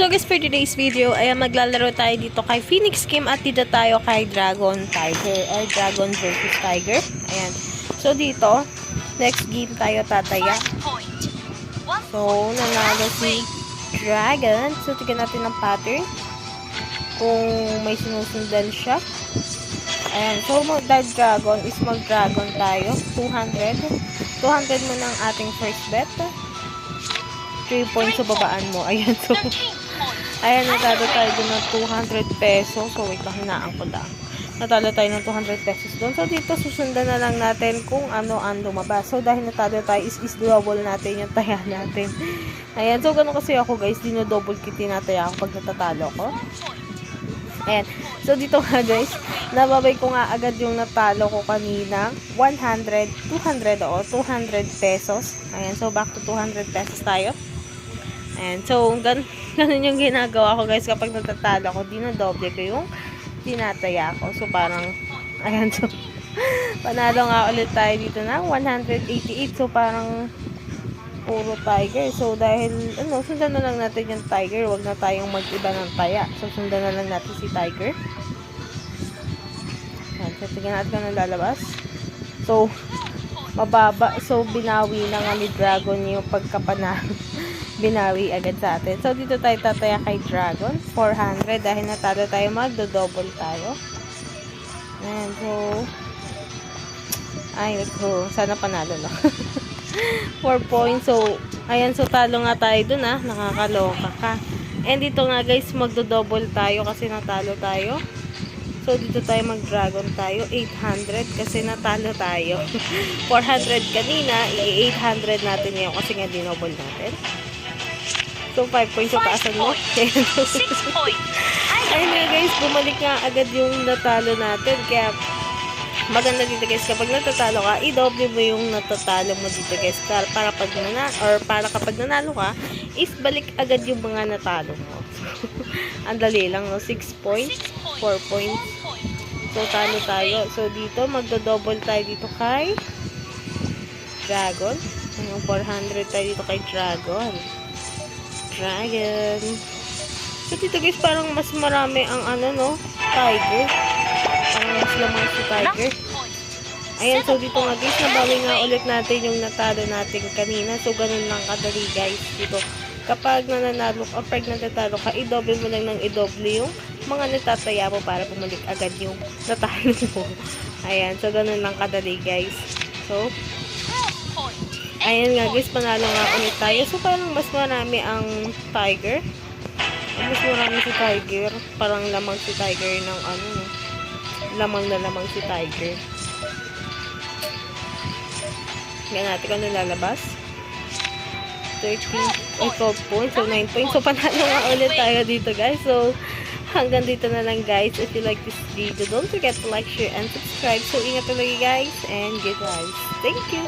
So guys, for today's video, ay maglalaro tayo dito kay Phoenix Kim at dito tayo kay Dragon Tiger or Dragon versus Tiger. Ayan. So dito, next game tayo tataya. So, nanalo si Dragon. So, tignan natin ang pattern. Kung may sinusundan siya. Ayan. So, mag-dragon is mag-dragon tayo. 200. 200 mo ng ating first bet. 3 points sa babaan mo. Ayan. So, ayan, natalo tayo dun ng 200 pesos. So, wait lang, hinaan ko lang. Natalo tayo ng 200 pesos doon. So, dito susundan na lang natin kung ano ang lumabas. So, dahil natalo tayo, is double natin yung taya natin. Ayan. So, ganun kasi ako, guys. Dino-double kit tinataya ako pag natatalo ko. Ayan. So, dito nga, guys, nababay ko nga agad yung natalo ko kanina. 100, 200 o 200 pesos. Ayan. So, back to 200 pesos tayo. Ayan. So, ganun yung ginagawa ko, guys, kapag natatalo ko, dinodoble ko yung tinataya ko. So, parang, ayan, so, panalo nga ulit tayo dito ng 188. So, parang, puro tiger. So, dahil, sundan na lang natin yung tiger. Huwag na tayong mag-iba ng taya. So, sundan na lang natin si tiger. Ayan. So, tignan natin kung lalabas. So, mababa. So, binawi na nga ni Dragon yung pagkapanalo. Binawi agad sa atin. So, dito tayo tataya kay Dragon. 400. Dahil natalo tayo, magdo-double tayo. Ayan. So, ay, sana panalo na. 4 points. So, ayan. So, talo nga tayo dun, nakakaloka ka. And dito nga, guys, magdo-double tayo kasi natalo tayo. So, dito tayo mag-dragon tayo. 800 kasi natalo tayo. 400 kanina, i-800 natin ngayon kasi nga dinoble natin. So, 5 points yung taasan mo. 6 points. Ayun nga, guys, bumalik nga agad yung natalo natin. Kaya, maganda dito, guys, kapag natatalo ka, i-double mo yung natatalo mo dito, guys. Para kapag nanalo ka, is balik agad yung mga natalo mo. Ang dali lang, no? 6 points, 4 points. So, talo tayo. So, dito, magdo-double tayo dito kay Dragon. 400 tayo dito kay Dragon. So, dito, guys, parang mas marami ang tiger. Parang mas lamang si tiger. Ayan, so dito nga, guys, nabawi nga ulit natin yung natalo natin kanina. So, ganun lang kadali, guys, dito. Kapag nananalo o pag natatalo ka, i-double mo lang ng i-double yung mga natataya mo para bumalik agad yung natalo mo. Ayan, so ganun lang kadali, guys. So, ayan nga, guys, panalo nga ulit tayo. So, parang mas marami ang tiger. Mas marami si tiger. Parang lamang si tiger ng lamang na lamang si tiger. Tingnan natin kung ano lalabas. 13, 12 points. So, 9 points. So, panalo nga ulit tayo dito, guys. So, hanggang dito na lang, guys. If you like this video, don't forget to like, share, and subscribe. So, ingat talaga, guys. And good guys. Thank you.